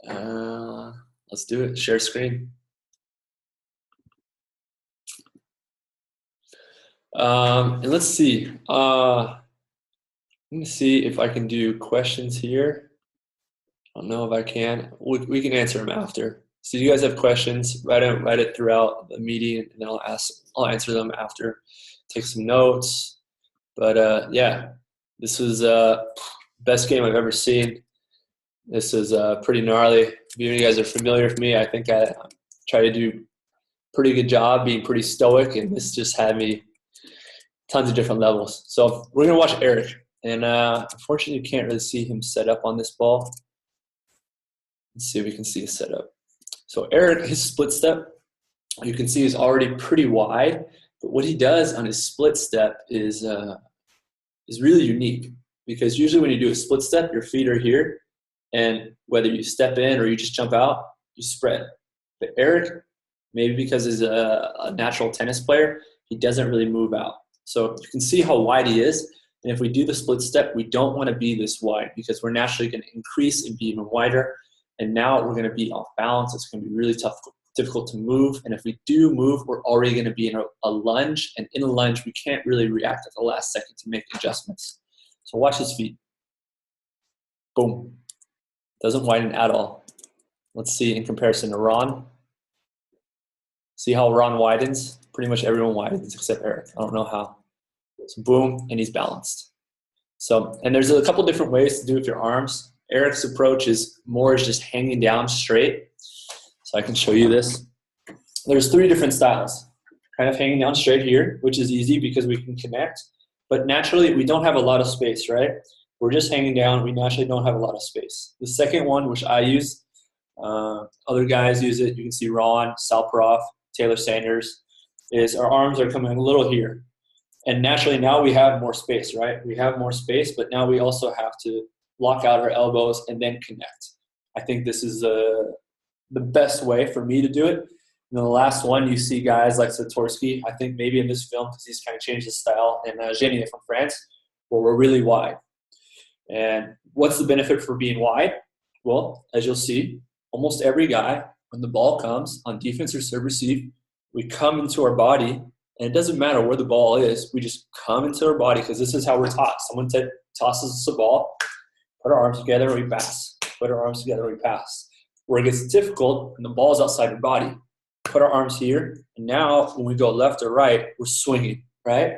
Let's do it. Share screen. And let's see. Let me see if I can do questions here. I don't know if I can. We can answer them after. So you guys have questions, write it throughout the meeting, and then I'll answer them after. Take some notes. But yeah, this was best game I've ever seen. This is pretty gnarly. If you guys are familiar with me, I think I try to do a pretty good job being pretty stoic, and this just had me tons of different levels. So we're gonna watch Erik, and unfortunately you can't really see him set up on this ball. Let's see if we can see his setup. So Erik, his split step, you can see is already pretty wide, but what he does on his split step is really unique, because usually when you do a split step, your feet are here, and whether you step in or you just jump out, you spread. But Erik, maybe because he's a natural tennis player, he doesn't really move out. So you can see how wide he is, and if we do the split step, we don't want to be this wide, because we're naturally going to increase and be even wider. And now we're going to be off balance. It's going to be really difficult to move. And if we do move, we're already going to be in a lunge. And in a lunge, we can't really react at the last second to make adjustments. So watch his feet. Boom. Doesn't widen at all. Let's see in comparison to Ron. See how Ron widens? Pretty much everyone widens except Erik. I don't know how. So boom, and he's balanced. So, and there's a couple different ways to do it with your arms. Erik's approach is just hanging down straight. So I can show you this. There's 3 different styles. Kind of hanging down straight here, which is easy because we can connect. But naturally, we don't have a lot of space, right? We're just hanging down. We naturally don't have a lot of space. The second one, which I use, other guys use it. You can see Ron, Salprof, Taylor Sanders, is our arms are coming a little here. And naturally, now we have more space, right? We have more space, but now we also have to lock out our elbows and then connect. I think this is the best way for me to do it. And then the last one, you see guys like Zatorski, I think maybe in this film, because he's kind of changed his style, and Jenny from France, where we're really wide. And what's the benefit for being wide? Well, as you'll see, almost every guy, when the ball comes on defense or serve receive, we come into our body, and it doesn't matter where the ball is, we just come into our body, because this is how we're taught. Someone tosses us a ball, put our arms together, we pass. Put our arms together, we pass. Where it gets difficult, when the ball is outside your body, put our arms here, and now when we go left or right, we're swinging, right?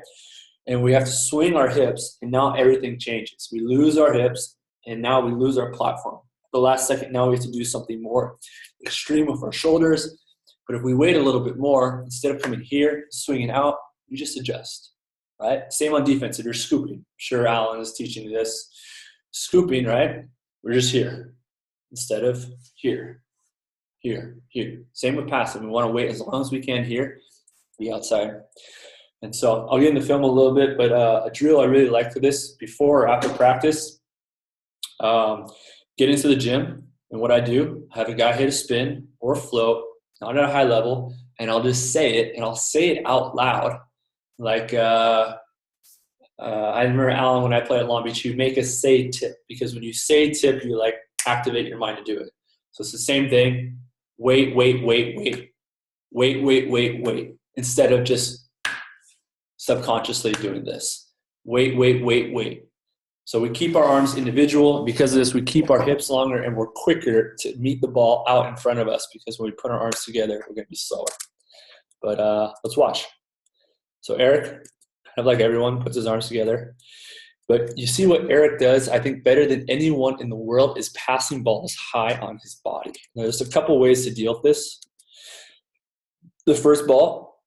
And we have to swing our hips, and now everything changes. We lose our hips, and now we lose our platform. The last second, now we have to do something more extreme with our shoulders. But if we wait a little bit more, instead of coming here, swinging out, you just adjust, right? Same on defense if you're scooping. I'm sure Alan is teaching you this. Scooping, right? We're just here instead of here, here, here. Same with passing. We want to wait as long as we can here, be outside. And so I'll get into film a little bit, but a drill I really like for this, before or after practice, get into the gym, and what I do, I have a guy hit a spin or a float, not at a high level, and I'll just say it, and I'll say it out loud. Like, I remember, Alan, when I played at Long Beach, you make us say tip, because when you say tip, you like activate your mind to do it. So it's the same thing. Wait, wait, wait, wait. Wait, wait, wait, wait. Instead of just subconsciously doing this. Wait, wait, wait, wait. So we keep our arms individual. Because of this, we keep our hips longer, and we're quicker to meet the ball out in front of us, because when we put our arms together, we're going to be slower. But let's watch. So Erik, kind of like everyone, puts his arms together. But you see what Erik does, I think better than anyone in the world, is passing balls high on his body. Now, there's a couple ways to deal with this. The first ball,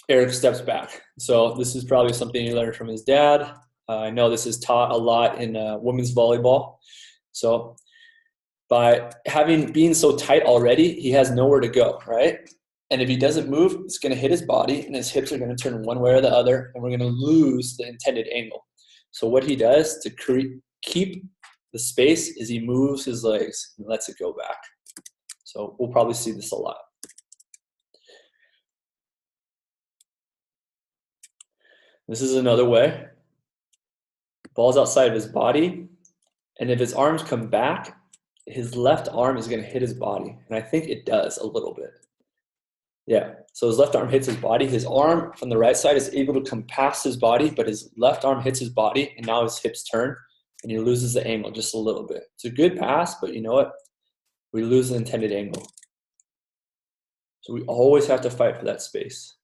Erik steps back. So this is probably something he learned from his dad. I know this is taught a lot in women's volleyball. So by being so tight already, he has nowhere to go, right? And if he doesn't move, it's going to hit his body, and his hips are going to turn one way or the other, and we're going to lose the intended angle. So what he does to keep the space is he moves his legs and lets it go back. So we'll probably see this a lot. This is another way. Ball's outside of his body, and if his arms come back, his left arm is going to hit his body. And I think it does a little bit. Yeah, so his left arm hits his body. His arm from the right side is able to come past his body, but his left arm hits his body, and now his hips turn, and he loses the angle just a little bit. It's a good pass, but you know what? We lose the intended angle. So we always have to fight for that space.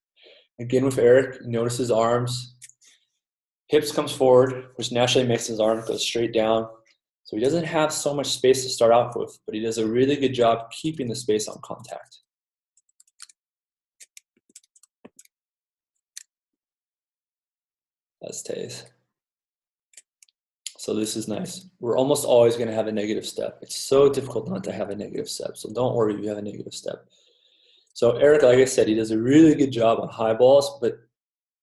Again with Erik, notice his arms. Hips comes forward, which naturally makes his arm go straight down. So he doesn't have so much space to start out with, but he does a really good job keeping the space on contact. That's Tays. So this is nice. We're almost always going to have a negative step. It's so difficult not to have a negative step. So don't worry if you have a negative step. So Erik, like I said, he does a really good job on high balls, but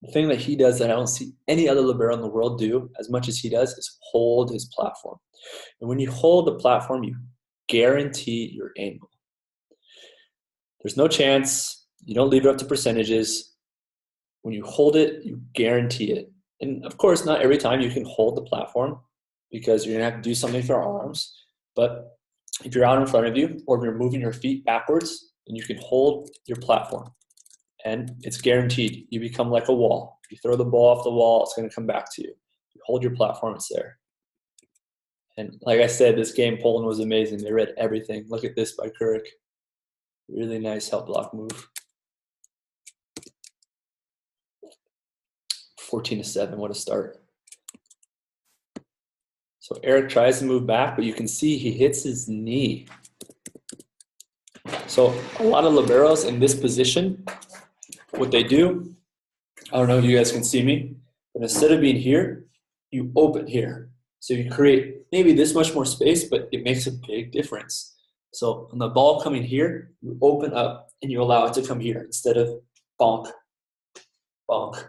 the thing that he does that I don't see any other libero in the world do as much as he does is hold his platform. And when you hold the platform, you guarantee your angle. There's no chance. You don't leave it up to percentages. When you hold it, you guarantee it. And of course, not every time you can hold the platform because you're going to have to do something with your arms. But if you're out in front of you or if you're moving your feet backwards, then you can hold your platform. And it's guaranteed. You become like a wall. If you throw the ball off the wall, it's going to come back to you. You hold your platform, it's there. And like I said, this game, Poland was amazing. They read everything. Look at this by Kubiak. Really nice help block move. 14-7, what a start. So Erik tries to move back, but you can see he hits his knee. So a lot of liberos in this position, what they do, I don't know if you guys can see me, but instead of being here, you open here. So you create maybe this much more space, but it makes a big difference. So on the ball coming here, you open up and you allow it to come here instead of bonk, bonk.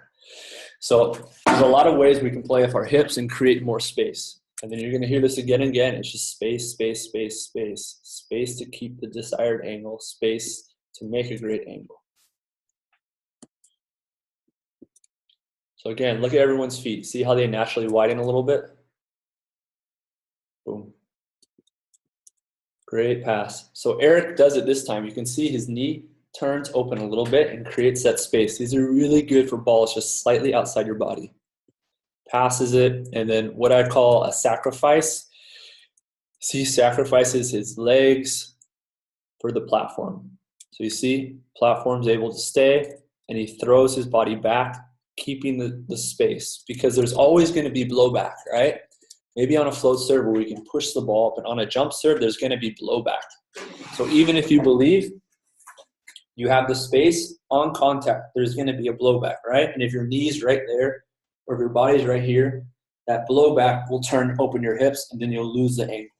So there's a lot of ways we can play with our hips and create more space. And then you're going to hear this again and again. It's just space, space, space, space. Space to keep the desired angle. Space to make a great angle. So again, look at everyone's feet. See how they naturally widen a little bit? Boom. Great pass. So Erik does it this time. You can see his knee turns open a little bit and creates that space. These are really good for balls just slightly outside your body. Passes it, and then what I call a sacrifice. See, he sacrifices his legs for the platform. So you see, platform's able to stay, and he throws his body back, keeping the space, because there's always going to be blowback, right? Maybe on a float serve where we can push the ball, but on a jump serve, there's going to be blowback. So even if you believe you have the space on contact, there's going to be a blowback, right? And if your knee's right there, or if your body's right here, that blowback will turn open your hips, and then you'll lose the angle.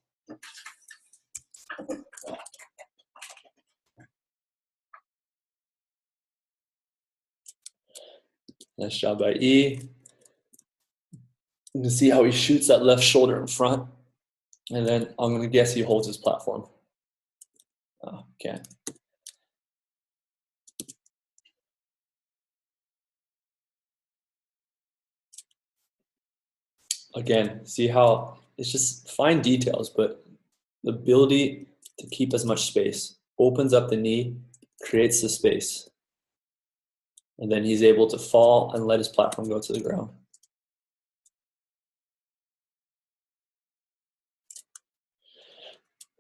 Nice job by E. You can see how he shoots that left shoulder in front. And then I'm going to guess he holds his platform. Oh, okay. Again, see how it's just fine details, but the ability to keep as much space opens up the knee, creates the space. And then he's able to fall and let his platform go to the ground.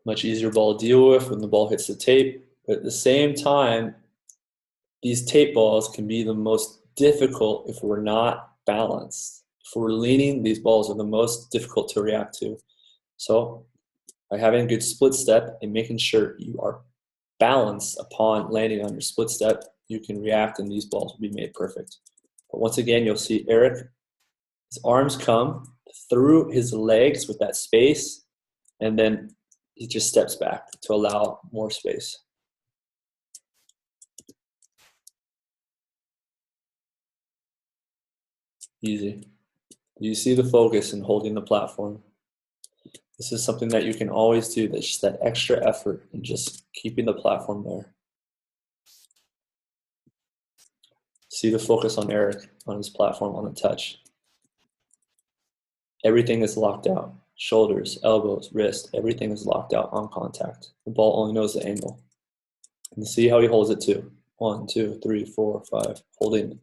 Much easier ball to deal with when the ball hits the tape. But at the same time, these tape balls can be the most difficult if we're not balanced. If we're leaning, these balls are the most difficult to react to. So by having a good split step and making sure you are balanced upon landing on your split step, you can react and these balls will be made perfect. But once again, you'll see Erik, his arms come through his legs with that space, and then he just steps back to allow more space. Easy. You see the focus in holding the platform. This is something that you can always do. That's just that extra effort in just keeping the platform there. See the focus on Erik, on his platform, on the touch. Everything is locked out. shoulders, elbows, wrist, everything is locked out on contact. The ball only knows the angle. And see how he holds it too. 1, 2, 3, 4, 5, holding it.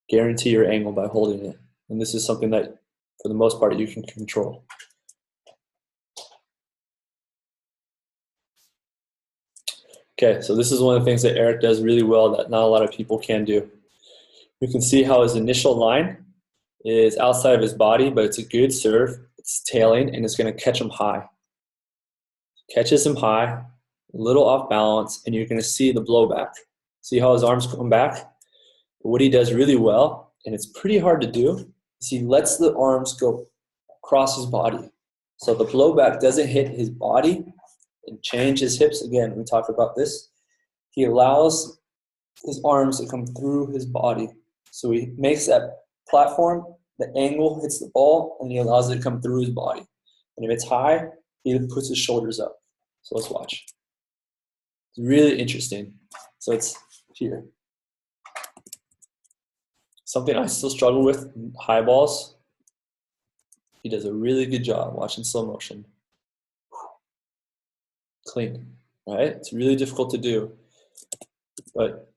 Guarantee your angle by holding it. And this is something that, for the most part, you can control. Okay, so this is one of the things that Erik does really well that not a lot of people can do. You can see how his initial line is outside of his body, but it's a good serve. It's tailing, and it's going to catch him high. Catches him high, a little off balance, and you're going to see the blowback. See how his arms come back? What he does really well, and it's pretty hard to do, is he lets the arms go across his body. So the blowback doesn't hit his body and change his hips. Again, we talked about this. He allows his arms to come through his body. So he makes that platform, the angle hits the ball, and he allows it to come through his body. And if it's high, he puts his shoulders up. So let's watch. It's really interesting. So it's here. Something I still struggle with, high balls. He does a really good job watching slow motion. Clean, right? It's really difficult to do, but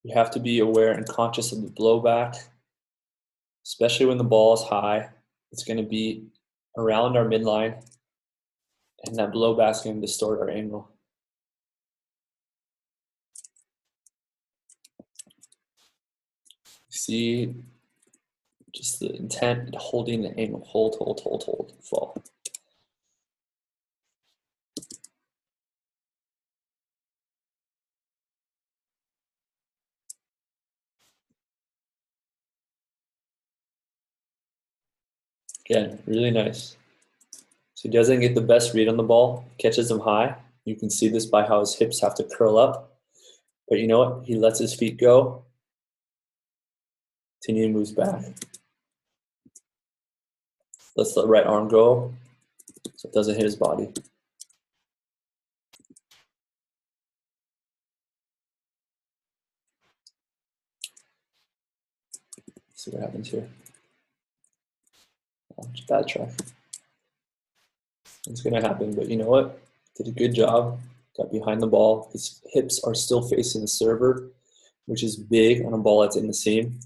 you have to be aware and conscious of the blowback, especially when the ball is high. It's going to be around our midline, and that blowback is going to distort our angle. See just the intent, holding the angle, hold, fall. Again, really nice. So he doesn't get the best read on the ball, catches him high. You can see this by how his hips have to curl up. But you know what? He lets his feet go. Continue, moves back. Lets the right arm go so it doesn't hit his body. Let's see what happens here. Bad track. It's going to happen, but you know what? Did a good job. Got behind the ball. His hips are still facing the server, which is big on a ball that's in the seam.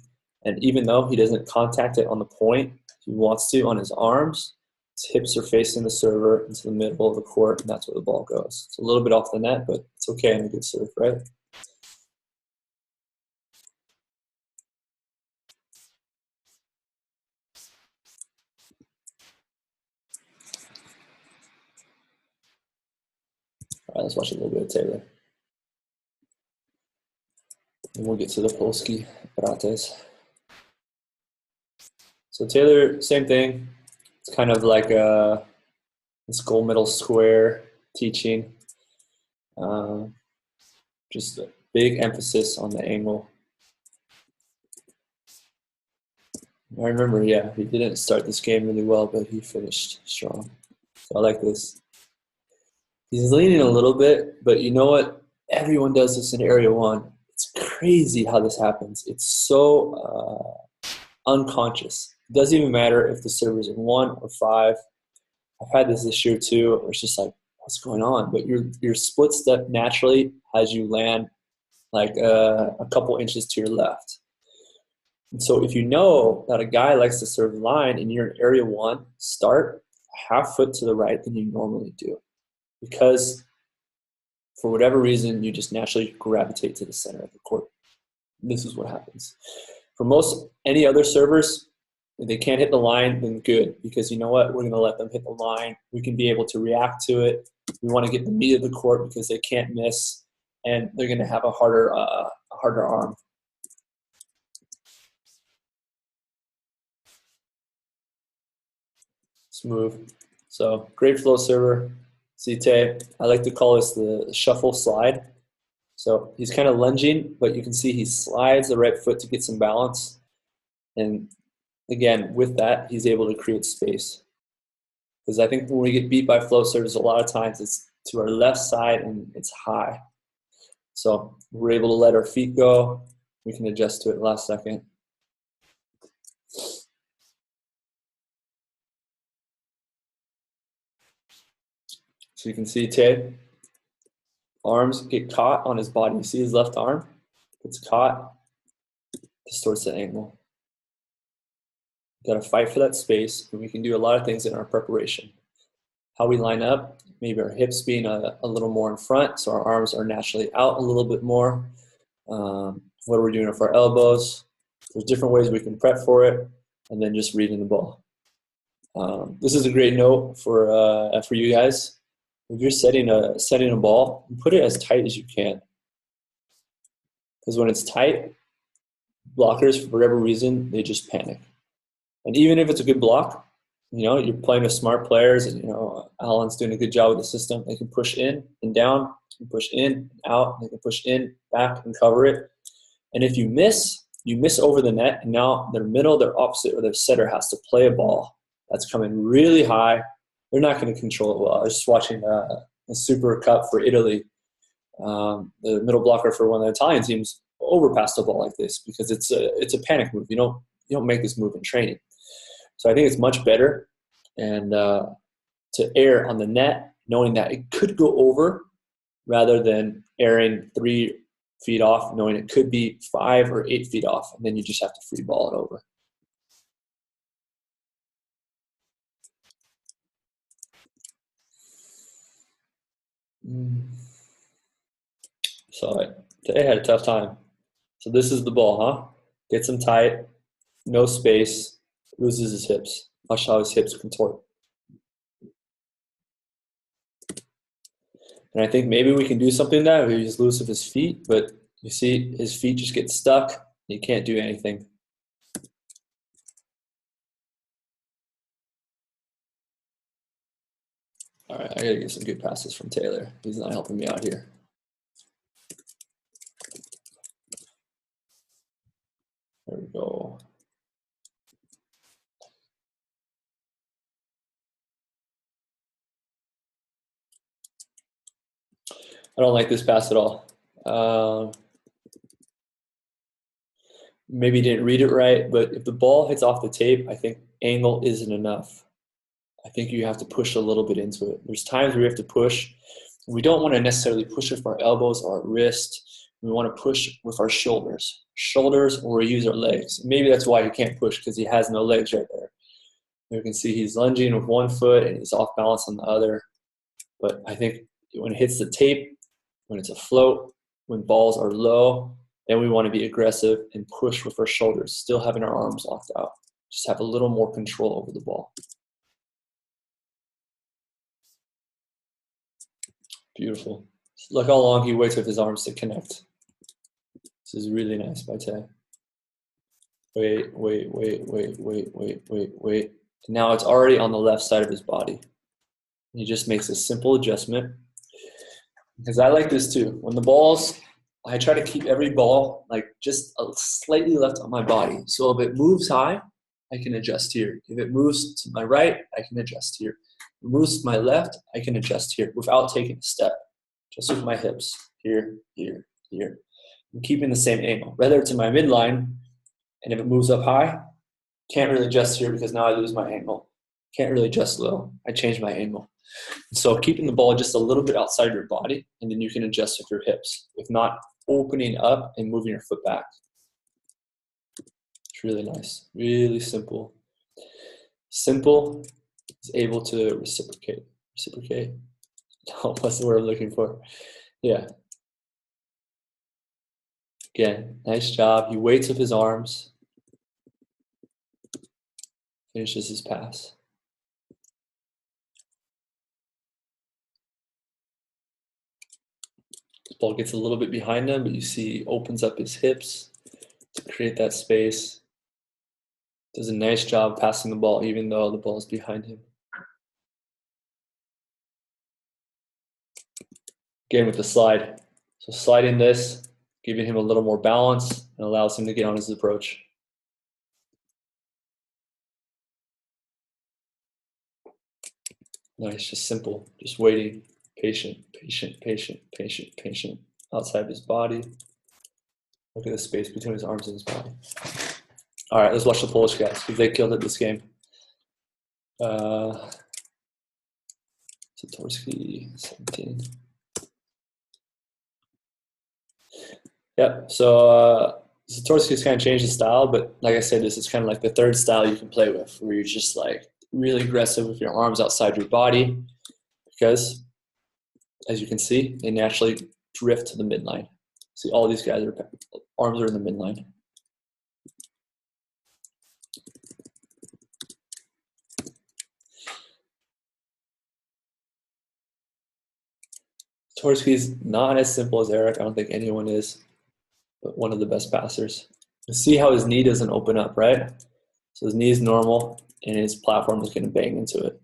And even though he doesn't contact it on the point, he wants to on his arms. His hips are facing the server into the middle of the court, and that's where the ball goes. It's a little bit off the net, but it's okay on a good serve, right? All right, let's watch a little bit of Taylor. And we'll get to the Polski Brates. So Taylor, same thing. It's kind of like this gold medal square teaching. Just a big emphasis on the angle. I remember, yeah, he didn't start this game really well, but he finished strong. So I like this. He's leaning a little bit, but you know what? Everyone does this in Area 1. It's crazy how this happens. It's so unconscious. It doesn't even matter if the server's in 1 or 5. I've had this year too, where it's just like, what's going on? But your split step naturally has you land like a couple inches to your left. And so if you know that a guy likes to serve line and you're in Area 1, start a half foot to the right than you normally do. Because for whatever reason, you just naturally gravitate to the center of the court. This is what happens. For most any other servers, if they can't hit the line, then good. Because you know what? We're going to let them hit the line. We can be able to react to it. We want to get the meat of the court because they can't miss. And they're going to have a harder arm. Smooth. So great flow server. Site. I like to call this the shuffle slide. So he's kind of lunging, but you can see he slides the right foot to get some balance. And again, with that, he's able to create space. Because I think when we get beat by flow serves, a lot of times it's to our left side and it's high. So we're able to let our feet go. We can adjust to it last second. So you can see Tay, arms get caught on his body. You see his left arm gets caught, distorts the angle. Got to fight for that space, and we can do a lot of things in our preparation. How we line up, maybe our hips being a little more in front, so our arms are naturally out a little bit more. What are we doing with our elbows? There's different ways we can prep for it, and then just reading the ball. This is a great note for you guys. If you're setting a ball, put it as tight as you can. Because when it's tight, blockers, for whatever reason, they just panic. And even if it's a good block, you know, you're playing with smart players, and, you know, Alan's doing a good job with the system. They can push in and down, they can push in and out, they can push in, back, and cover it. And if you miss over the net, and now their middle, their opposite, or their setter has to play a ball that's coming really high. They're not going to control it well. I was just watching a Super Cup for Italy. The middle blocker for one of the Italian teams overpassed a ball like this because it's a panic move. You don't make this move in training. So I think it's much better and to err on the net, knowing that it could go over, rather than erring 3 feet off, knowing it could be 5 or 8 feet off, and then you just have to free ball it over. So today I had a tough time. So this is the ball, huh? Gets him tight, no space, loses his hips. Watch how his hips contort. And I think maybe we can do something that he's loose of his feet, but you see his feet just get stuck. He can't do anything. All right, I gotta get some good passes from Taylor. He's not helping me out here. There we go. I don't like this pass at all. Maybe didn't read it right, but if the ball hits off the tape, I think angle isn't enough. I think you have to push a little bit into it. There's times where you have to push. We don't want to necessarily push with our elbows or our wrist. We want to push with our shoulders. Shoulders, or we use our legs. Maybe that's why he can't push, because he has no legs right there. You can see he's lunging with one foot and he's off balance on the other. But I think when it hits the tape, when it's afloat, when balls are low, then we want to be aggressive and push with our shoulders, still having our arms locked out. Just have a little more control over the ball. Beautiful. Look how long he waits with his arms to connect. This is really nice by Tay. Wait. Now it's already on the left side of his body. He just makes a simple adjustment. Because I like this too. When the balls, I try to keep every ball like just slightly left on my body. So if it moves high, I can adjust here. If it moves to my right, I can adjust here. If it moves to my left, I can adjust here without taking a step. Just with my hips, here, here, here. I'm keeping the same angle. Rather to my midline, and if it moves up high, can't really adjust here because now I lose my angle. Can't really adjust low. I change my angle. So keeping the ball just a little bit outside your body, and then you can adjust with your hips. If not, opening up and moving your foot back. It's really nice. Really simple. Simple is able to reciprocate. Reciprocate? No, what's the word I'm looking for? Yeah. Again, nice job. He waits with his arms. Finishes his pass. This ball gets a little bit behind him, but you see he opens up his hips to create that space. Does a nice job passing the ball even though the ball is behind him. Again with the slide. So sliding this, giving him a little more balance, and allows him to get on his approach. Nice, just simple, just waiting, patient, outside of his body. Look at the space between his arms and his body. All right, let's watch the Polish guys, because they killed it this game. So Zatorski 17. Yep. So Zatorski's kind of changed his style, but like I said, this is kind of like the third style you can play with, where you're just like really aggressive with your arms outside your body, because as you can see, they naturally drift to the midline. See, all these guys are arms are in the midline. Zatorski's not as simple as Erik. I don't think anyone is, but one of the best passers. You see how his knee doesn't open up, right? So his knee is normal, and his platform is going to bang into it.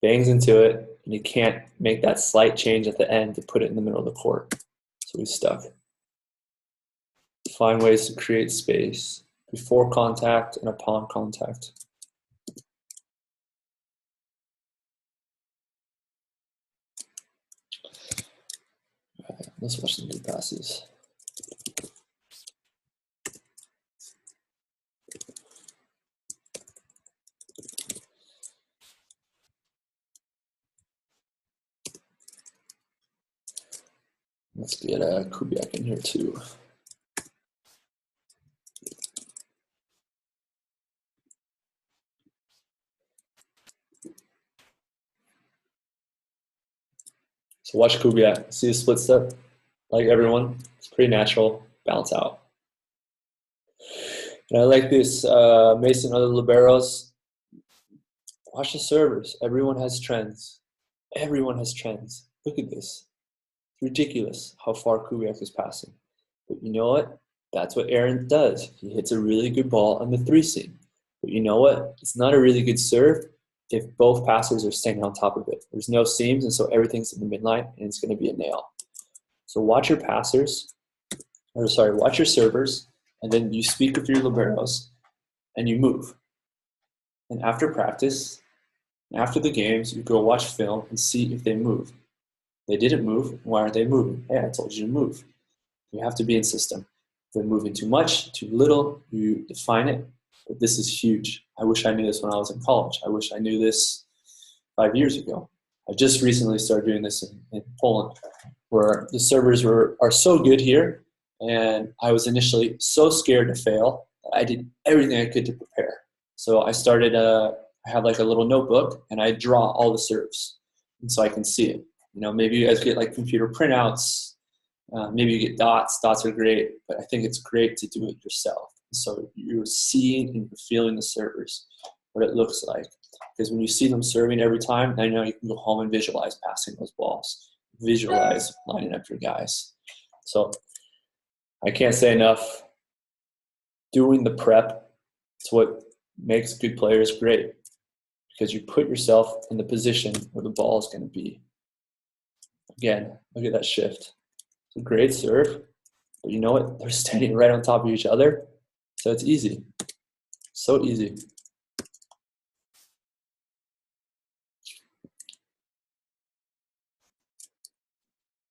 Bangs into it, and he can't make that slight change at the end to put it in the middle of the court. So he's stuck. Find ways to create space before contact and upon contact. All right, let's watch some good passes. Let's get Kubiak in here too. So watch Kubiak. See the split step? Like everyone, it's pretty natural. Bounce out. And I like this Mason, other liberos. Watch the servers. Everyone has trends. Everyone has trends. Look at this. It's ridiculous how far Kubiak is passing. But you know what? That's what Aaron does. He hits a really good ball on the 3-seam. But you know what? It's not a really good serve if both passers are staying on top of it. There's no seams, and so everything's in the midline, and it's going to be a nail. So watch your passers, or sorry, watch your servers, and then you speak with your liberos, and you move. And after practice, after the games, you go watch film and see if they move. They didn't move. Why aren't they moving? Hey, I told you to move. You have to be in system. If they're moving too much, too little, you define it. But this is huge. I wish I knew this when I was in college. I wish I knew this 5 years ago. I just recently started doing this in Poland, where the servers are so good here, and I was initially so scared to fail that I did everything I could to prepare. So I started, I have like a little notebook, and I draw all the serves, and so I can see it. You know, maybe you guys get like computer printouts, maybe you get dots. Dots are great, but I think it's great to do it yourself. So you're seeing and you're feeling the servers, what it looks like. Because when you see them serving every time, now you know you can go home and visualize passing those balls. Visualize lining up your guys. So I can't say enough. Doing the prep is what makes good players great, because you put yourself in the position where the ball is going to be. Again, look at that shift. It's a great serve, but you know what? They're standing right on top of each other, so it's easy. So easy.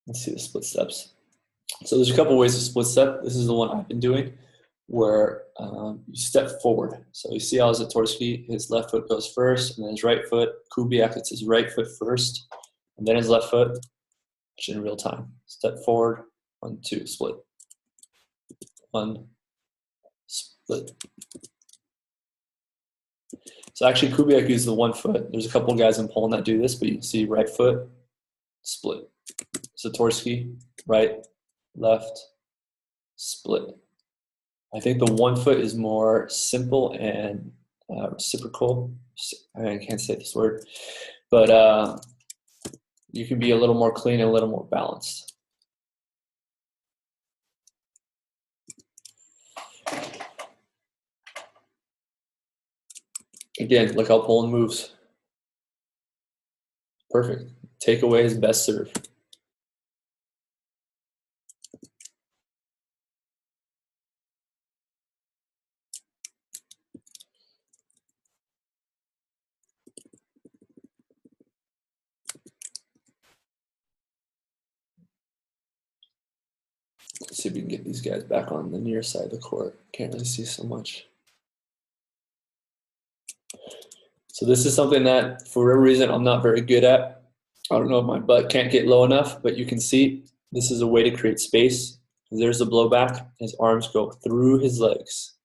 Let's see the split steps. So there's a couple ways to split step. This is the one I've been doing, where you step forward. So you see how Zatorski, his left foot goes first, and then his right foot. Kubiak, it's his right foot first, and then his left foot, which in real time. Step forward, 1, 2, split. 1, split. So actually Kubiak uses the 1 foot. There's a couple of guys in Poland that do this, but you can see right foot, split. Zatorski, right, left, split. I think the 1 foot is more simple and reciprocal. I can't say this word, but you can be a little more clean and a little more balanced. Again, look how Poland moves. Perfect. Take away his best serve. Let's see if we can get these guys back on the near side of the court. Can't really see so much. So this is something that, for whatever reason, I'm not very good at. I don't know if my butt can't get low enough, but you can see this is a way to create space. There's the blowback. His arms go through his legs.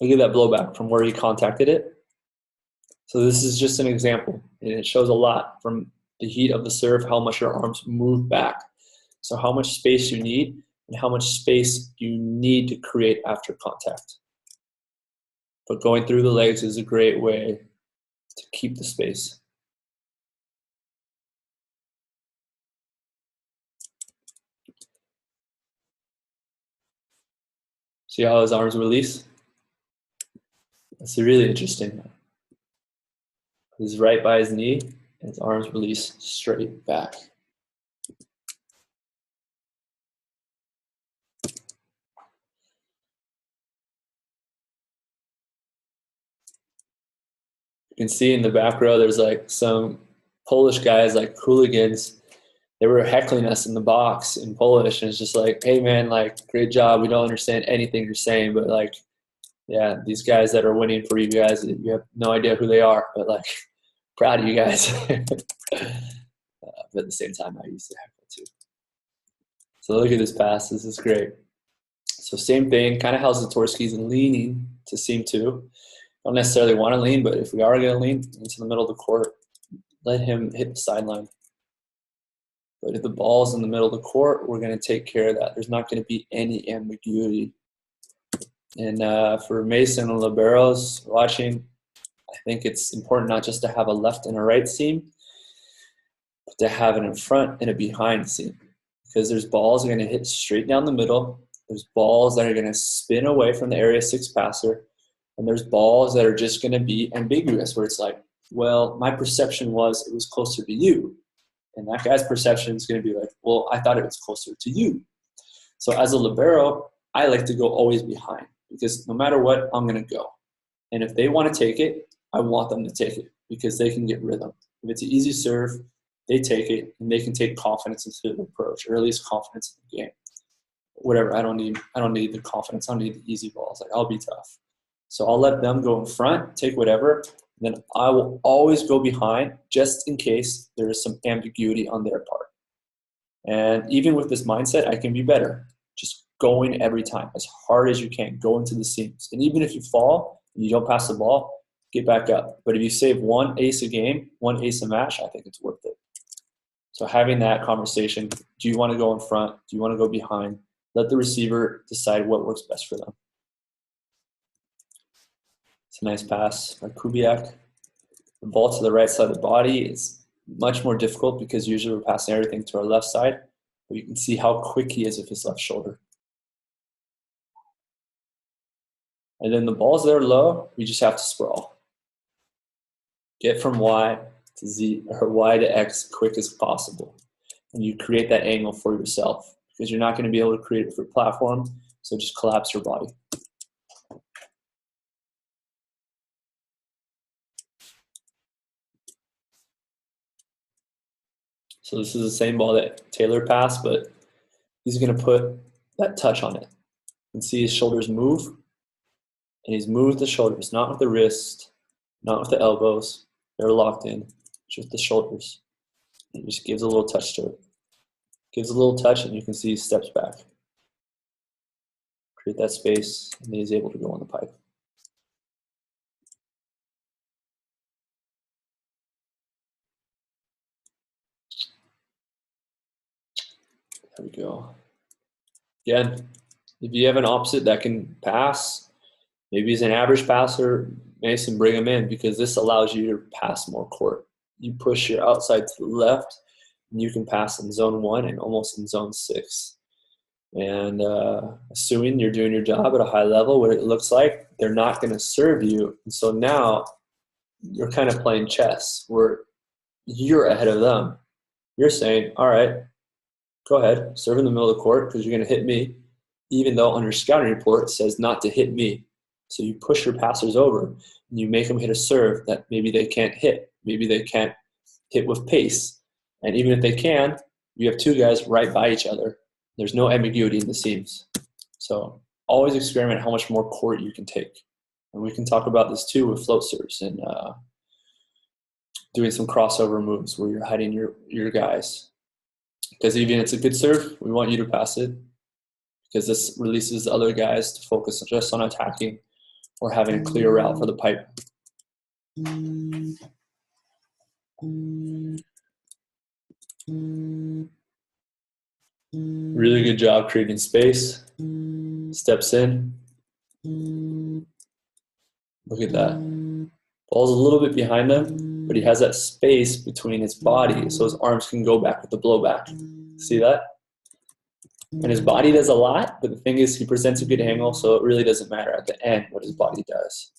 Look at that blowback from where he contacted it. So this is just an example, and it shows a lot from the heat of the serve, how much your arms move back. So how much space you need and how much space you need to create after contact. But going through the legs is a great way to keep the space. See how his arms release? That's really interesting. He's right by his knee, and his arms release straight back. You can see in the back row, there's like some Polish guys, like hooligans. They were heckling us in the box in Polish, and it's just like, hey man, like, great job. We don't understand anything you're saying, but like, yeah, these guys that are winning for you guys, you have no idea who they are, but like, proud of you guys. But at the same time, I used to heckle too. So look at this pass. This is great. So same thing, kind of how Zatorski's leaning to seam two. Don't necessarily want to lean, but if we are going to lean into the middle of the court, let him hit the sideline. But if the ball's in the middle of the court, we're going to take care of that. There's not going to be any ambiguity. And for Mason and liberos watching, I think it's important not just to have a left and a right seam, but to have it in front and a behind seam. Because there's balls that are going to hit straight down the middle. There's balls that are going to spin away from the area 6 passer. And there's balls that are just going to be ambiguous, where it's like, well, my perception was it was closer to you. And that guy's perception is going to be like, well, I thought it was closer to you. So as a libero, I like to go always behind, because no matter what, I'm going to go. And if they want to take it, I want them to take it, because they can get rhythm. If it's an easy serve, they take it, and they can take confidence into the approach, or at least confidence in the game. Whatever, I don't need the confidence. I don't need the easy balls. Like, I'll be tough. So I'll let them go in front, take whatever, and then I will always go behind, just in case there is some ambiguity on their part. And even with this mindset, I can be better. Just going every time, as hard as you can, go into the seams. And even if you fall and you don't pass the ball, get back up. But if you save one ace a game, one ace a match, I think it's worth it. So having that conversation, do you want to go in front? Do you want to go behind? Let the receiver decide what works best for them. It's a nice pass by Kubiak. The ball to the right side of the body is much more difficult, because usually we're passing everything to our left side. But you can see how quick he is with his left shoulder. And then the balls that are low, we just have to sprawl. Get from Y to Z, or Y to X, quick as possible. And you create that angle for yourself, because you're not going to be able to create it for platform. So just collapse your body. So this is the same ball that Taylor passed, but he's going to put that touch on it. You can see his shoulders move, and he's moved the shoulders, not with the wrist, not with the elbows. They're locked in, just the shoulders. He just gives a little touch to it. Gives a little touch, and you can see he steps back. Create that space, and then he's able to go on the pipe. There we go. Again, if you have an opposite that can pass, maybe he's an average passer, Mason, bring him in, because this allows you to pass more court. You push your outside to the left, and you can pass in zone 1 and almost in zone 6. And assuming you're doing your job at a high level, what it looks like, they're not going to serve you. And so now you're kind of playing chess, where you're ahead of them. You're saying, all right, go ahead, serve in the middle of the court, because you're going to hit me, even though on your scouting report it says not to hit me. So you push your passers over, and you make them hit a serve that maybe they can't hit. Maybe they can't hit with pace. And even if they can, you have two guys right by each other. There's no ambiguity in the seams. So always experiment how much more court you can take. And we can talk about this too with float serves and doing some crossover moves where you're hiding your guys. Because even if it's a good serve, we want you to pass it, because this releases the other guys to focus just on attacking or having a clear route for the pipe. Really good job creating space. Steps in. Look at that. Ball's a little bit behind him, but he has that space between his body so his arms can go back with the blowback. See that? And his body does a lot, but the thing is he presents a good angle, so it really doesn't matter at the end what his body does.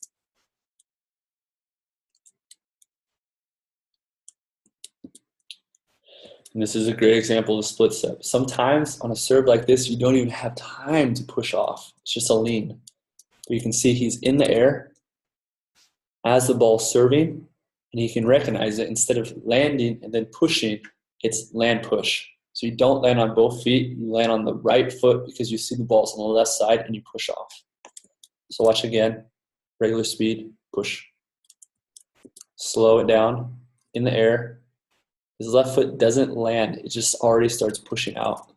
And this is a great example of a split step. Sometimes on a serve like this, you don't even have time to push off. It's just a lean. But you can see he's in the air as the ball's serving, and he can recognize it. Instead of landing and then pushing, it's land push. So you don't land on both feet, you land on the right foot because you see the ball's on the left side and you push off. So watch again, regular speed, push. Slow it down, in the air. His left foot doesn't land, it just already starts pushing out.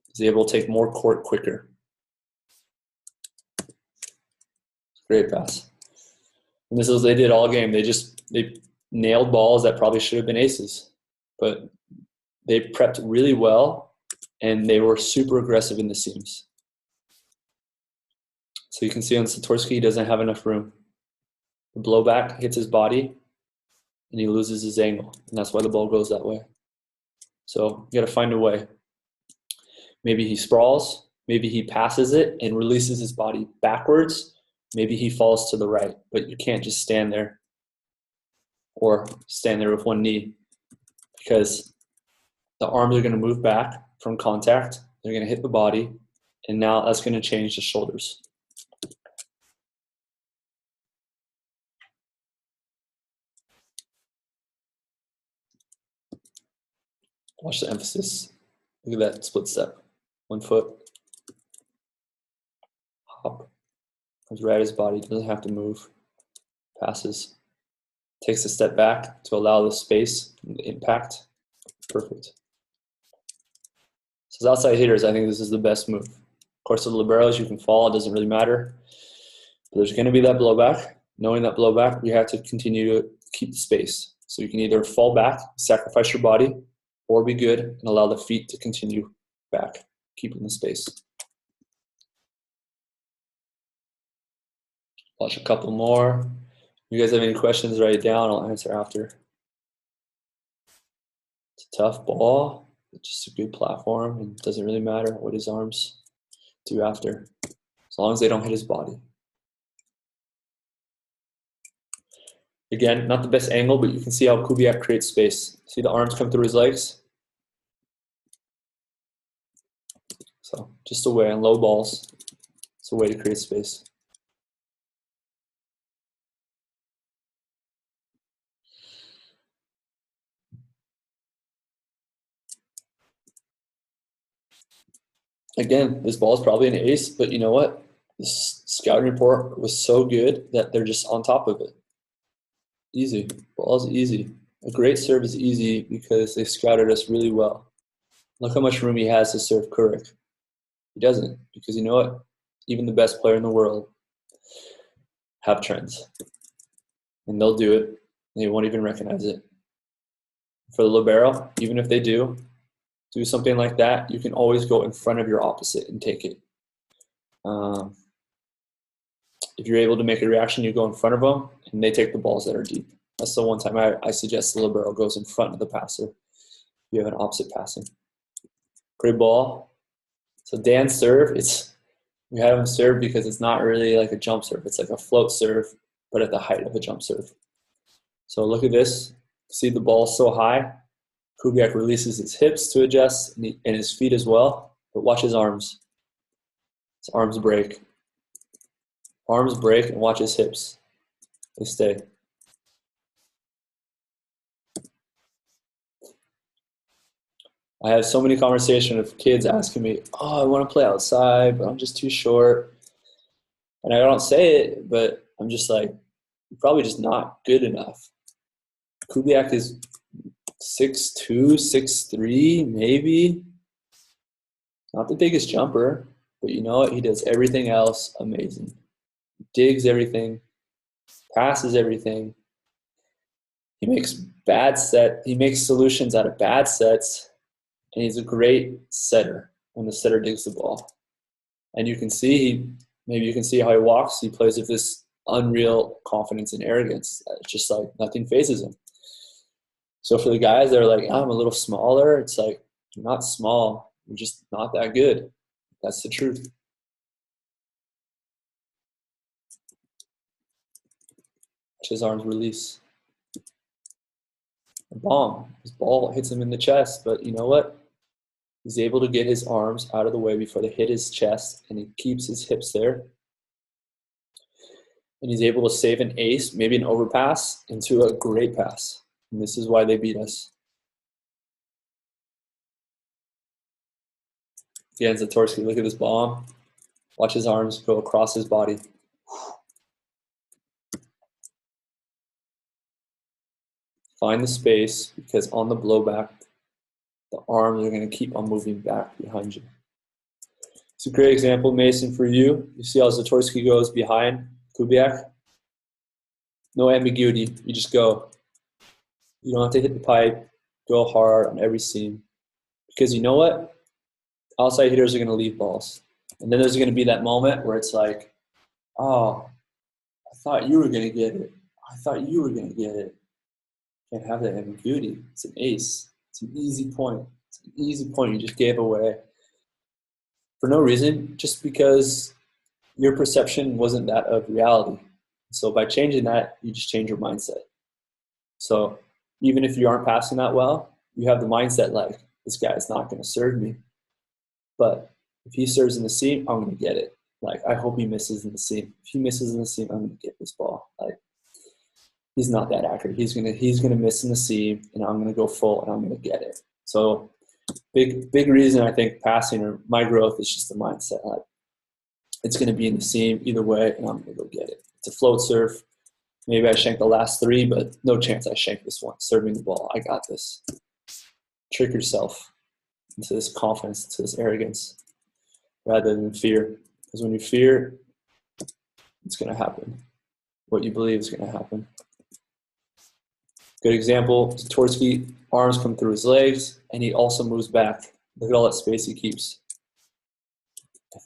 He's able to take more court quicker. Great pass. And this is what they did all game. They nailed balls that probably should have been aces. But they prepped really well, and they were super aggressive in the seams. So you can see on Zatorski, he doesn't have enough room. The blowback hits his body, and he loses his angle, and that's why the ball goes that way. So you got to find a way. Maybe he sprawls, maybe he passes it and releases his body backwards, maybe he falls to the right, but you can't just stand there or stand there with one knee, because the arms are going to move back from contact, they're going to hit the body, and now that's going to change the shoulders. Watch the emphasis. Look at that split step. 1 foot. Hop. Comes right at his body. Doesn't have to move. Passes. Takes a step back to allow the space and the impact. Perfect. So as outside hitters, I think this is the best move. Of course, with liberos, you can fall. It doesn't really matter. But there's going to be that blowback. Knowing that blowback, we have to continue to keep the space. So you can either fall back, sacrifice your body, or be good and allow the feet to continue back, keeping the space. Watch a couple more. If you guys have any questions, write it down. I'll answer after. It's a tough ball. It's just a good platform. It doesn't really matter what his arms do after, as long as they don't hit his body. Again, not the best angle, but you can see how Kubiak creates space. See the arms come through his legs? So just a way on low balls. It's a way to create space. Again, this ball is probably an ace, but you know what? This scouting report was so good that they're just on top of it. Easy. Ball's easy. A great serve is easy because they scouted us really well. Look how much room he has to serve Kurik. He doesn't, because you know what? Even the best player in the world have trends. And they'll do it, and they won't even recognize it. For the libero, even if they do something like that, you can always go in front of your opposite and take it. If you're able to make a reaction, you go in front of them, and they take the balls that are deep. That's the one time I suggest the libero goes in front of the passer. You have an opposite passing. Great ball. So Dan's serve, we have him serve because it's not really like a jump serve. It's like a float serve, but at the height of a jump serve. So look at this. See the ball so high. Kubiak releases his hips to adjust and his feet as well. But watch his arms. His arms break. Arms break, and watch his hips. They stay. I have so many conversations with kids asking me, oh, I want to play outside, but I'm just too short. And I don't say it, but I'm just like, you're probably just not good enough. Kubiak is 6'2", 6'3", maybe. Not the biggest jumper, but you know what? He does everything else amazing. Digs everything, passes everything. He makes solutions out of bad sets, and he's a great setter when the setter digs the ball. And you can see maybe you can see how he walks. He plays with this unreal confidence and arrogance. It's just like nothing phases him. So for the guys that are like, I'm a little smaller, it's like, you're not small. You're just not that good. That's the truth. Watch his arms release. A bomb. His ball hits him in the chest, but you know what? He's able to get his arms out of the way before they hit his chest, and he keeps his hips there. And he's able to save an ace, maybe an overpass, into a great pass. And this is why they beat us. Again, Zatorski, look at this bomb. Watch his arms go across his body. Find the space, because on the blowback, the arms are going to keep on moving back behind you. It's a great example, Mason, for you. You see how Zatorski goes behind Kubiak? No ambiguity. You just go. You don't have to hit the pipe. Go hard on every seam. Because you know what? Outside hitters are going to leave balls. And then there's going to be that moment where it's like, oh, I thought you were going to get it. I thought you were going to get it. Can't have that ambiguity. It's an ace. It's an easy point. It's an easy point you just gave away for no reason, just because your perception wasn't that of reality. So by changing that, you just change your mindset. So even if you aren't passing that well, you have the mindset like, this guy is not going to serve me. But if he serves in the seam, I'm going to get it. Like, I hope he misses in the seam. If he misses in the seam, I'm going to get this ball. Like, he's not that accurate. He's gonna miss in the seam, and I'm gonna go full, and I'm gonna get it. So big reason I think passing or my growth is just the mindset. Like, it's gonna be in the seam either way, and I'm gonna go get it. It's a float serve. Maybe I shank the last three, but no chance I shank this one. Serving the ball, I got this. Trick yourself into this confidence, into this arrogance, rather than fear. Because when you fear, it's gonna happen. What you believe is gonna happen. Good example, Zatorski, arms come through his legs, and he also moves back. Look at all that space he keeps.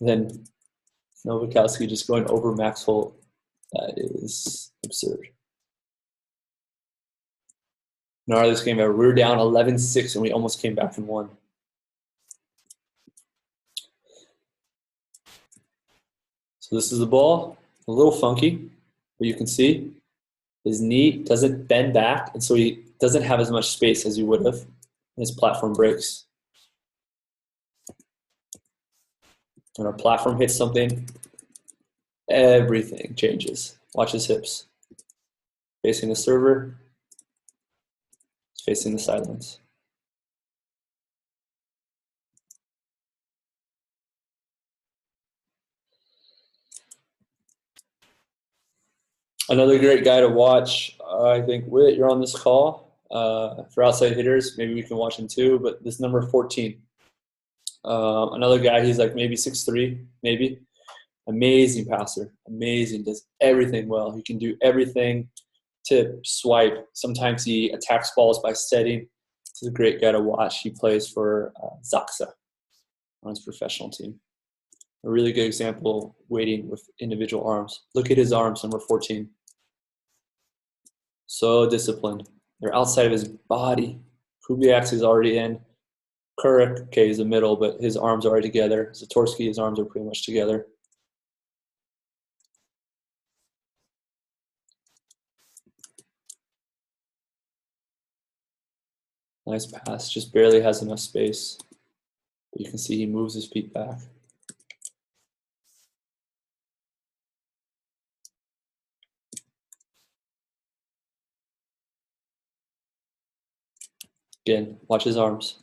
And then Nowakowski just going over Maxwell. That is absurd. Now this game, we were down 11-6, and we almost came back and won. So this is the ball, a little funky, but you can see his knee doesn't bend back, and so he doesn't have as much space as he would have, and his platform breaks. When our platform hits something, everything changes. Watch his hips. Facing the server, facing the sidelines. Another great guy to watch, I think, Whit, you're on this call. For outside hitters, maybe we can watch him too, but this number 14. Another guy, he's like maybe 6'3", maybe. Amazing passer, amazing, does everything well. He can do everything, tip, swipe. Sometimes he attacks balls by setting. He's a great guy to watch. He plays for Zaxa on his professional team. A really good example, waiting with individual arms. Look at his arms, number 14. So disciplined. They're outside of his body. Kubiak is already in. Kurik, okay, he's the middle, but his arms are already together. Zatorski, his arms are pretty much together. Nice pass, just barely has enough space. But you can see he moves his feet back. Again, watch his arms.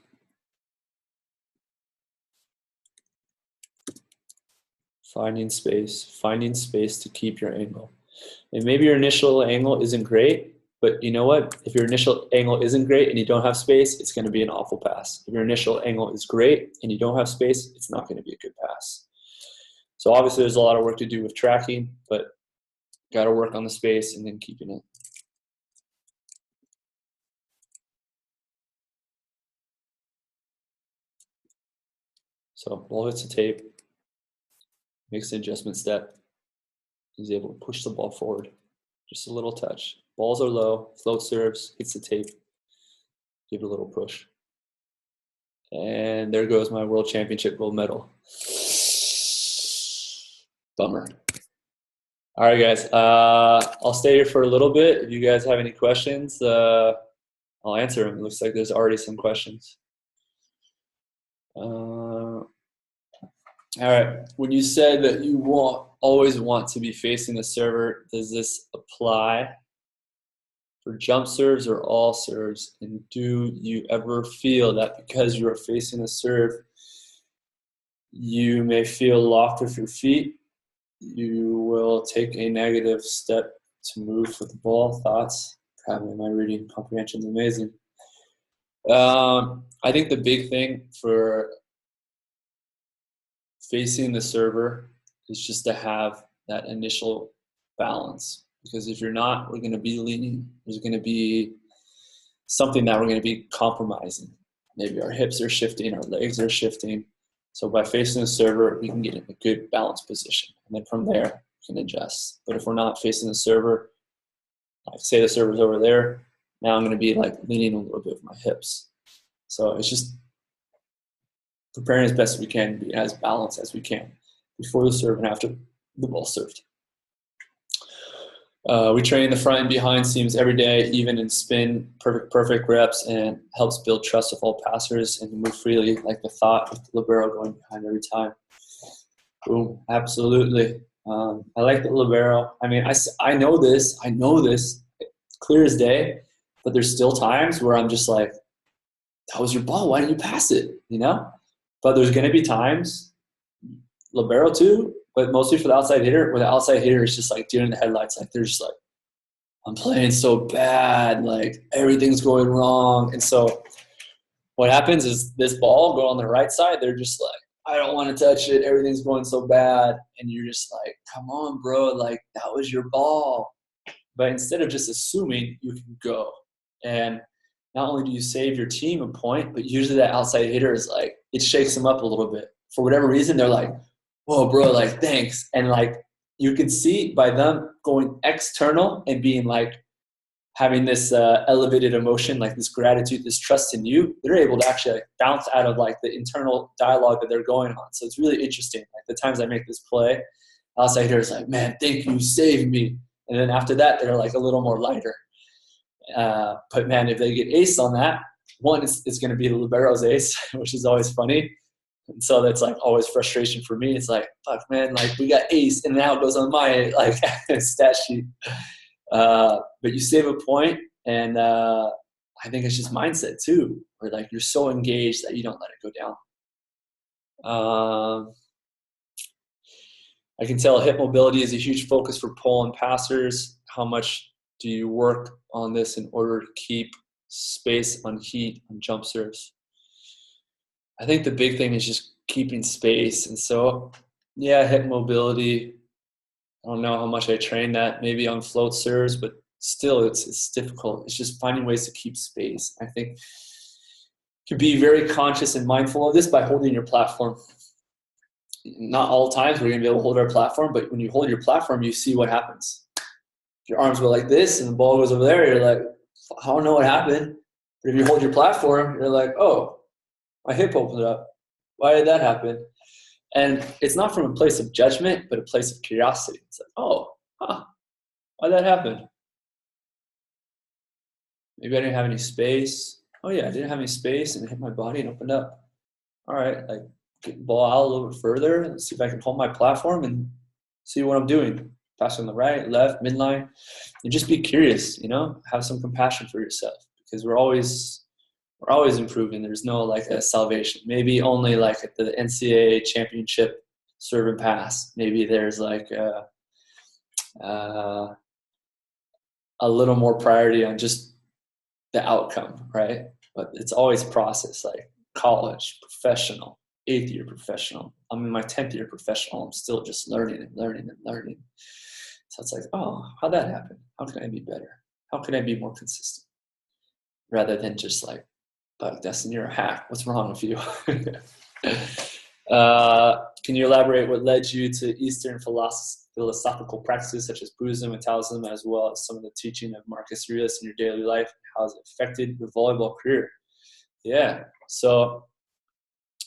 Finding space to keep your angle. And maybe your initial angle isn't great, But you know what? If your initial angle isn't great and you don't have space, it's going to be an awful pass. If your initial angle is great and you don't have space, it's not going to be a good pass. So obviously there's a lot of work to do with tracking, but got to work on the space and then keeping it. So ball hits the tape, makes the adjustment step. He's able to push the ball forward. Just a little touch. Balls are low, float serves, hits the tape. Give it a little push. And there goes my world championship gold medal. Bummer. All right, guys. I'll stay here for a little bit. If you guys have any questions, I'll answer them. It looks like there's already some questions. All right. When you said that you always want to be facing the server, does this apply for jump serves or all serves? And do you ever feel that because you are facing a serve, you may feel locked with your feet? You will take a negative step to move with the ball. Thoughts? Probably my reading comprehension is amazing. I think the big thing for facing the server is just to have that initial balance. Because if you're not, we're going to be leaning. There's going to be something that we're going to be compromising. Maybe our hips are shifting, our legs are shifting. So by facing the server, we can get in a good balanced position. And then from there, we can adjust. But if we're not facing the server, like say the server's over there, now I'm going to be like leaning a little bit with my hips. So it's just preparing as best we can, be as balanced as we can before the serve and after the ball served. We train the front and behind seams every day, even in spin, perfect reps, and helps build trust with all passers and move freely, like the thought with the libero going behind every time. Boom, absolutely. I like the libero. I mean, I know this, clear as day, but there's still times where I'm just like, that was your ball, why didn't you pass it, you know? But there's going to be times, libero too, but mostly for the outside hitter, where the outside hitter is just like deer in the headlights. Like they're just like, I'm playing so bad, like everything's going wrong. And so what happens is this ball go on the right side, they're just like, I don't want to touch it, everything's going so bad. And you're just like, come on, bro, like that was your ball. But instead of just assuming, you can go. And not only do you save your team a point, but usually that outside hitter is like, it shakes them up a little bit. For whatever reason, they're like, whoa, bro, like, thanks. And like, you can see by them going external and being like, having this elevated emotion, like this gratitude, this trust in you, they're able to actually like bounce out of like the internal dialogue that they're going on. So it's really interesting. Like the times I make this play, outside hitter is like, man, thank you, saved me. And then after that, they're like a little more lighter. But man, if they get ace on that, one, it's going to be the libero's ace, which is always funny. And so that's like always frustration for me. It's like, fuck, man, like we got ace, and now it goes on my like stat sheet. But you save a point, and I think it's just mindset too, where like you're so engaged that you don't let it go down. I can tell hip mobility is a huge focus for pole and passers. How much do you work on this in order to keep space on heat on jump serves? I think the big thing is just keeping space. And so, yeah, hip mobility. I don't know how much I train that, maybe on float serves, but still it's difficult. It's just finding ways to keep space. I think you can be very conscious and mindful of this by holding your platform. Not all times we're going to be able to hold our platform, but when you hold your platform, you see what happens. If your arms go like this and the ball goes over there, you're like, I don't know what happened. But if you hold your platform, you're like, oh, my hip opened up. Why did that happen? And it's not from a place of judgment, but a place of curiosity. It's like, oh, why'd that happen? Maybe I didn't have any space. Oh yeah, I didn't have any space and it hit my body and opened up. All right, like get the ball out a little bit further and see if I can hold my platform and see what I'm doing. Pass on the right, left, midline, and just be curious, you know, have some compassion for yourself, because we're always improving. There's no like a salvation. Maybe only like at the NCAA championship serve and pass. Maybe there's like a little more priority on just the outcome, right? But it's always process, like college, professional, 8th year professional. I'm in my 10th year professional. I'm still just learning and learning and learning. So it's like, oh, how'd that happen? How can I be better? How can I be more consistent? Rather than just like, but Dustin, you're a hack. What's wrong with you? Can you elaborate what led you to Eastern philosophical practices such as Buddhism and Taoism, as well as some of the teaching of Marcus Aurelius in your daily life? How has it affected your volleyball career? Yeah. So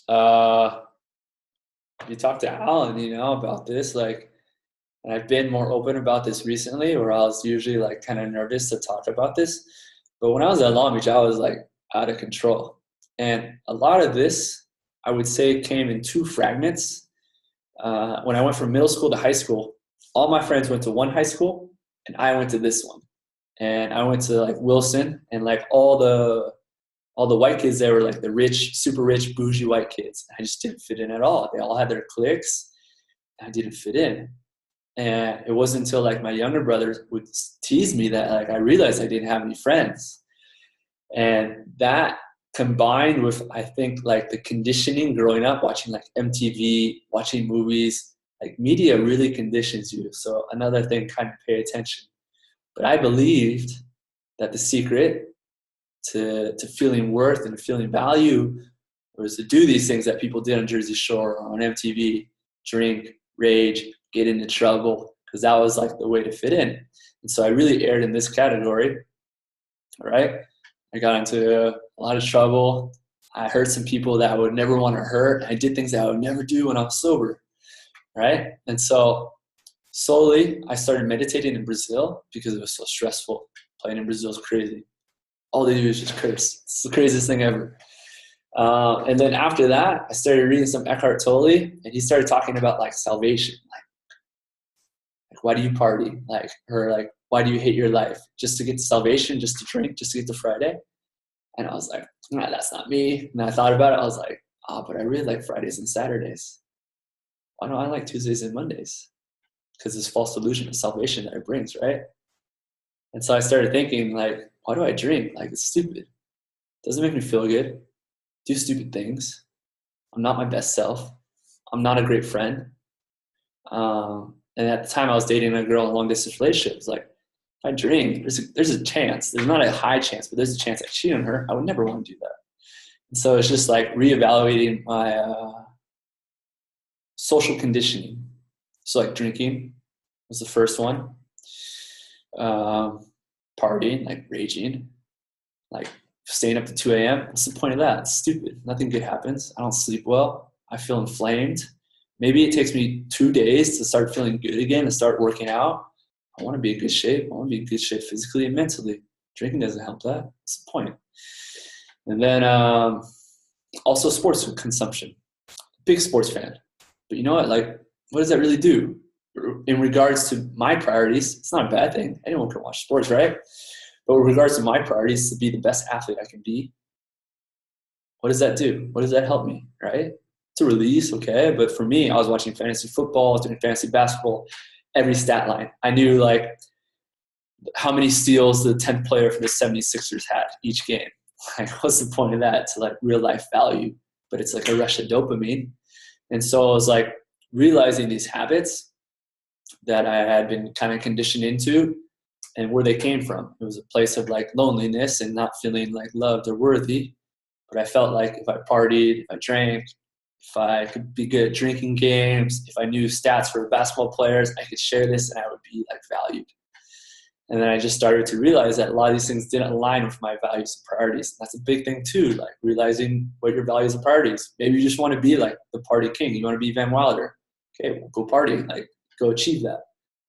you talk to Alan, about this, like, and I've been more open about this recently, where I was usually like kind of nervous to talk about this. But when I was at Long Beach, I was like out of control. And a lot of this, I would say, came in 2 fragments. When I went from middle school to high school, all my friends went to one high school and I went to this one. And I went to like Wilson, and like all the white kids there were like the rich, super rich, bougie white kids. I just didn't fit in at all. They all had their cliques. I didn't fit in. And it wasn't until like my younger brother would tease me that like I realized I didn't have any friends. And that combined with, I think, like the conditioning growing up, watching like MTV, watching movies, like media really conditions you. So another thing, kind of pay attention. But I believed that the secret to feeling worth and feeling value was to do these things that people did on Jersey Shore or on MTV, drink, rage, get into trouble, because that was like the way to fit in. And so I really erred in this category, right? I got into a lot of trouble. I hurt some people that I would never want to hurt. I did things that I would never do when I was sober, right? And so slowly I started meditating in Brazil because it was so stressful. Playing in Brazil is crazy. All they do is just curse. It's the craziest thing ever. And then after that, I started reading some Eckhart Tolle, and he started talking about like salvation, like why do you party? Or why do you hate your life? Just to get to salvation, just to drink, just to get to Friday? And I was like, nah, that's not me. And I thought about it. I was like, but I really like Fridays and Saturdays. Why don't I like Tuesdays and Mondays? Because this false illusion of salvation that it brings, right? And so I started thinking, like, why do I drink? Like, it's stupid. It doesn't make me feel good. Do stupid things. I'm not my best self. I'm not a great friend. And at the time I was dating a girl in a long distance relationship. It was like, if I drink, there's a chance. There's not a high chance, but there's a chance I cheat on her. I would never want to do that. And so it's just like reevaluating my social conditioning. So like drinking was the first one. Partying, like raging, like staying up to 2 a.m. What's the point of that? It's stupid. Nothing good happens. I don't sleep well. I feel inflamed. Maybe it takes me 2 days to start feeling good again and start working out. I want to be in good shape. I want to be in good shape physically and mentally. Drinking doesn't help that. What's the point? And then also sports consumption. Big sports fan. But you know what? Like, what does that really do? In regards to my priorities, it's not a bad thing. Anyone can watch sports, right? But with regards to my priorities, to be the best athlete I can be, what does that do? What does that help me, right? It's a release, okay? But for me, I was watching fantasy football, doing fantasy basketball, every stat line. I knew, like, how many steals the 10th player for the 76ers had each game. Like, what's the point of that to, like, real-life value? But it's like a rush of dopamine. And so I was, like, realizing these habits that I had been kind of conditioned into and where they came from. It was a place of like loneliness and not feeling like loved or worthy. But I felt like if I partied, if I drank, if I could be good at drinking games, if I knew stats for basketball players, I could share this and I would be like valued. And then I just started to realize that a lot of these things didn't align with my values and priorities. That's a big thing too, like realizing what your values and priorities. Maybe you just want to be like the party king. You want to be Van Wilder. Okay, well, go party. Like, go achieve that.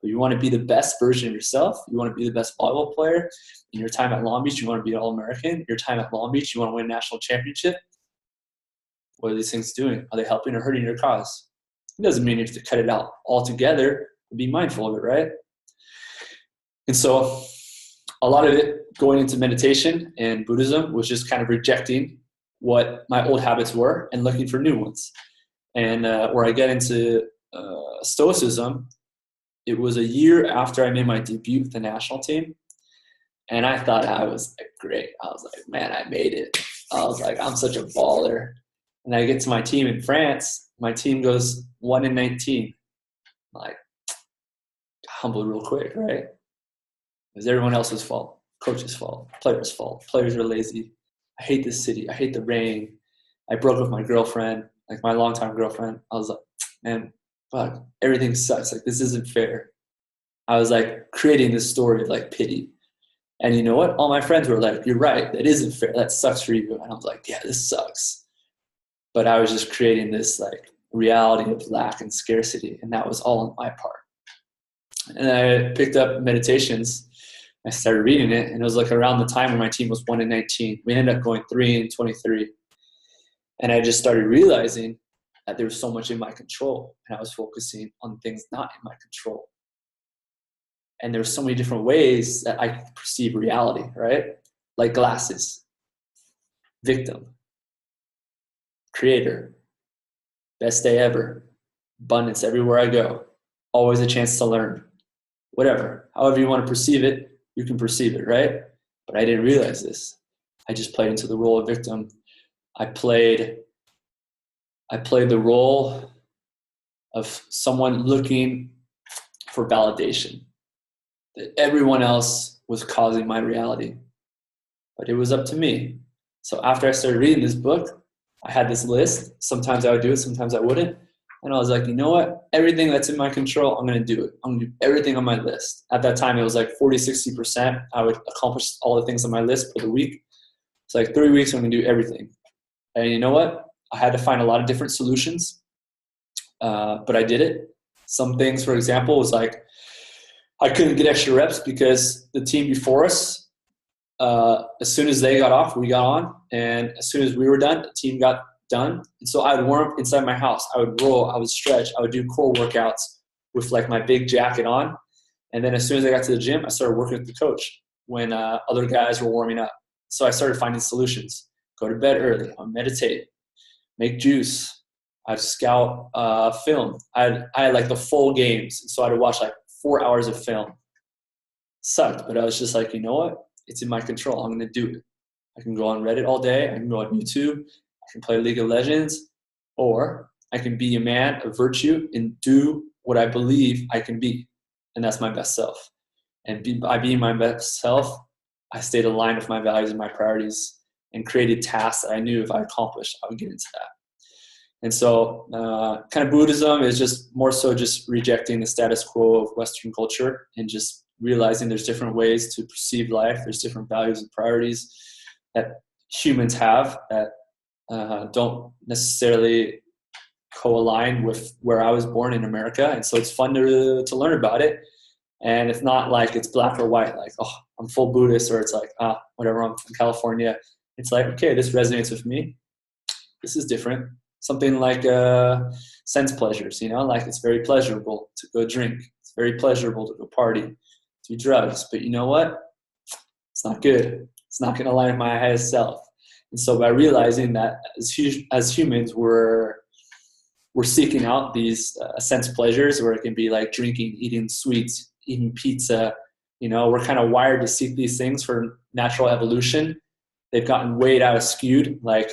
But you want to be the best version of yourself. You want to be the best volleyball player. In your time at Long Beach, you want to be an All-American. Your time at Long Beach, you want to win a national championship. What are these things doing? Are they helping or hurting your cause? It doesn't mean you have to cut it out altogether. Be mindful of it, right? And so a lot of it going into meditation and Buddhism was just kind of rejecting what my old habits were and looking for new ones. And where I get into Stoicism, it was a year after I made my debut with the national team. And I thought I was like, great. I was like, man, I made it. I was like, I'm such a baller. And I get to my team in France. My team goes 1-19. I'm like, humbled real quick, right? It was everyone else's fault. Coach's fault. Players' fault. Players are lazy. I hate this city. I hate the rain. I broke with my girlfriend, like my longtime girlfriend. I was like, man, fuck, everything sucks. Like, this isn't fair. I was like creating this story of like pity. And you know what? All my friends were like, you're right. That isn't fair. That sucks for you. And I was like, yeah, this sucks. But I was just creating this like reality of lack and scarcity. And that was all on my part. And I picked up Meditations. I started reading it. And it was like around the time when my team was 1-19. We ended up going 3-23. And I just started realizing that there was so much in my control. And I was focusing on things not in my control. And there's so many different ways that I perceive reality, right? Like glasses, victim, creator, best day ever, abundance everywhere I go, always a chance to learn, whatever. However you want to perceive it, you can perceive it, right? But I didn't realize this. I just played into the role of victim. I played the role of someone looking for validation. That everyone else was causing my reality, but it was up to me. So after I started reading this book, I had this list. Sometimes I would do it, sometimes I wouldn't. And I was like, you know what? Everything that's in my control, I'm going to do it. I'm going to do everything on my list. At that time, it was like 40-60%. I would accomplish all the things on my list for the week. It's like 3 weeks, I'm going to do everything. And you know what? I had to find a lot of different solutions, but I did it. Some things, for example, was like, I couldn't get extra reps because the team before us, as soon as they got off, we got on. And as soon as we were done, the team got done. And so I would warm up inside my house. I would roll. I would stretch. I would do core workouts with like my big jacket on. And then as soon as I got to the gym, I started working with the coach when other guys were warming up. So I started finding solutions. Go to bed early. I'll meditate. Make juice. I'd scout film. I had like the full games. So I'd watch like 4 hours of film. Sucked, but I was just like, you know what? It's in my control. I'm going to do it. I can go on Reddit all day. I can go on YouTube. I can play League of Legends. Or I can be a man of virtue and do what I believe I can be. And that's my best self. And by being my best self, I stayed aligned with my values and my priorities and created tasks that I knew if I accomplished, I would get into that. And so kind of Buddhism is just more so just rejecting the status quo of Western culture and just realizing there's different ways to perceive life. There's different values and priorities that humans have that don't necessarily co-align with where I was born in America. And so it's fun to learn about it. And it's not like it's black or white, like, oh, I'm full Buddhist, or it's like, whatever, I'm from California. It's like, okay, this resonates with me. This is different. Something like sense pleasures, like it's very pleasurable to go drink. It's very pleasurable to go party, do drugs. But you know what? It's not good. It's not going to align with my highest self. And so by realizing that as humans, we're seeking out these sense pleasures, where it can be like drinking, eating sweets, eating pizza. We're kind of wired to seek these things for natural evolution. They've gotten way out of skewed, like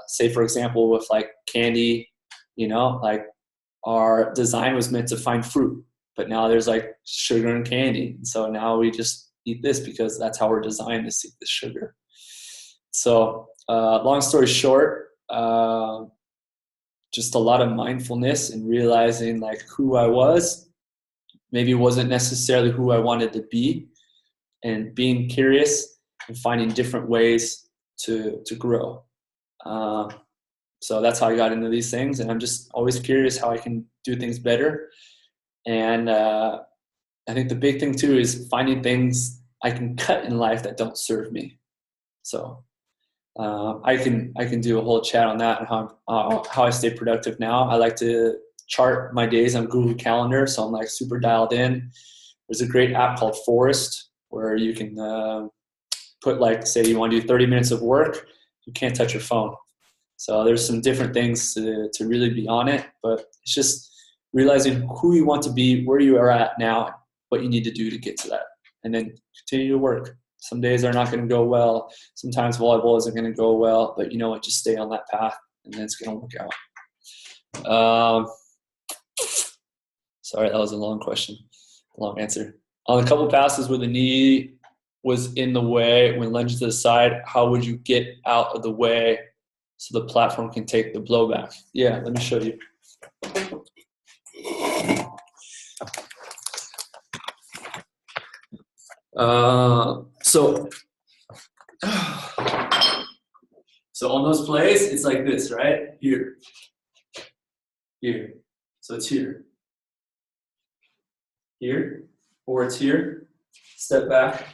say for example with like candy, like our design was meant to find fruit, but now there's like sugar and candy. And so now we just eat this because that's how we're designed to seek the sugar. So long story short, just a lot of mindfulness and realizing like who I was maybe wasn't necessarily who I wanted to be, and being curious and finding different ways to grow. So that's how I got into these things. And I'm just always curious how I can do things better. And I think the big thing too is finding things I can cut in life that don't serve me. So I can do a whole chat on that and how I stay productive now. I like to chart my days on Google Calendar. So I'm like super dialed in. There's a great app called Forest where you can put like, say you want to do 30 minutes of work, you can't touch your phone. So there's some different things to really be on it, but it's just realizing who you want to be, where you are at now, what you need to do to get to that, and then continue to work. Some days are not going to go well. Sometimes volleyball isn't going to go well, but you know what? Just stay on that path, and then it's going to work out. Sorry, that was a long question, long answer. On a couple passes where the knee was in the way when lunged to the side, how would you get out of the way so the platform can take the blowback? Yeah, let me show you. So on those plays, it's like this, right? Here. So it's here. Here, or it's here, step back,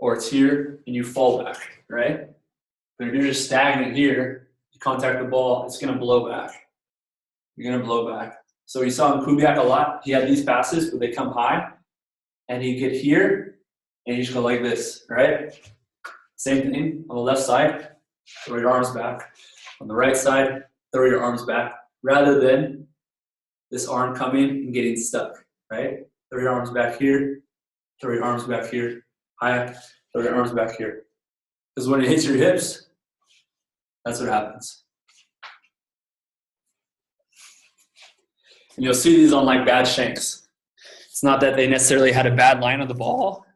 or it's here, and you fall back, right? But if you're just stagnant here, you contact the ball, it's going to blow back. You're going to blow back. So you saw in Kubiak a lot. He had these passes where they come high, and you get here, and you just go like this, right? Same thing on the left side, throw your arms back. On the right side, throw your arms back, rather than this arm coming and getting stuck, right? Throw your arms back here, throw your arms back here, high, throw your arms back here. Because when it hits your hips, that's what happens. And you'll see these on like bad shanks. It's not that they necessarily had a bad line on the ball,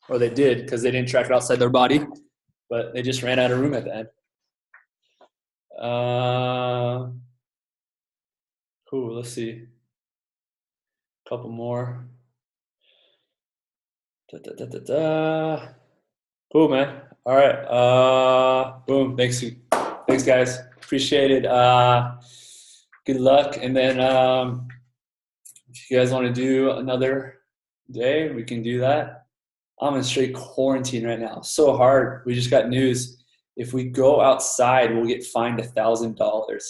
or they did because they didn't track it outside their body, but they just ran out of room at the end. Cool, let's see. A couple more. Cool, man. All right. Boom. Thanks, guys. Appreciate it. Good luck. And then if you guys want to do another day, we can do that. I'm in straight quarantine right now. So hard. We just got news. If we go outside, we'll get fined $1,000.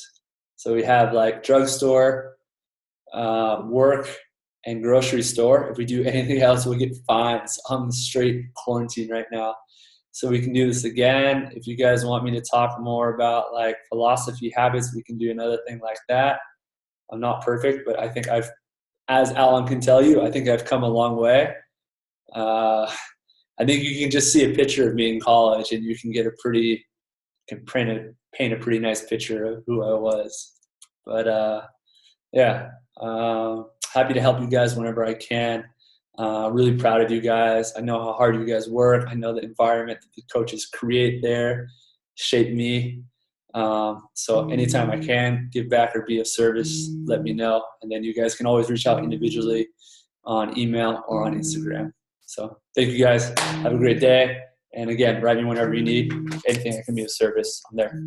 So we have like drugstore, work, and grocery store. If we do anything else, we'll get fines. I'm in straight quarantine right now. So we can do this again. If you guys want me to talk more about like philosophy habits, we can do another thing like that. I'm not perfect, but I think as Alan can tell you, I think I've come a long way. I think you can just see a picture of me in college and you can get paint a pretty nice picture of who I was. But yeah, happy to help you guys whenever I can. Really proud of you guys. I know how hard you guys work. I know the environment that the coaches create there shaped me. So anytime I can give back or be of service, let me know. And then you guys can always reach out individually on email or on Instagram. So thank you guys. Have a great day. And again, write me whenever you need anything that can be of service. I'm there.